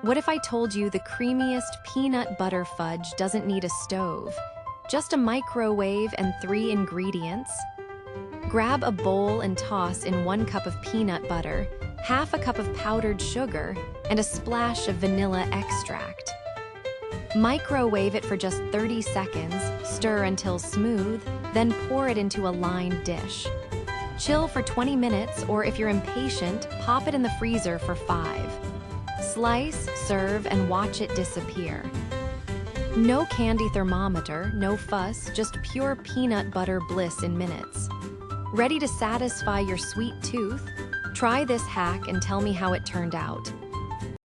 What if I told you the creamiest peanut butter fudge doesn't need a stove? Just a microwave and 3 ingredients? Grab a bowl and toss in 1 cup of peanut butter, half a cup of powdered sugar, and a splash of vanilla extract. Microwave it for just 30 seconds, stir until smooth, then pour it into a lined dish. Chill for 20 minutes, or if you're impatient, pop it in the freezer for 5. Slice, serve, and watch it disappear. No candy thermometer, no fuss, just pure peanut butter bliss in minutes. Ready to satisfy your sweet tooth? Try this hack and tell me how it turned out.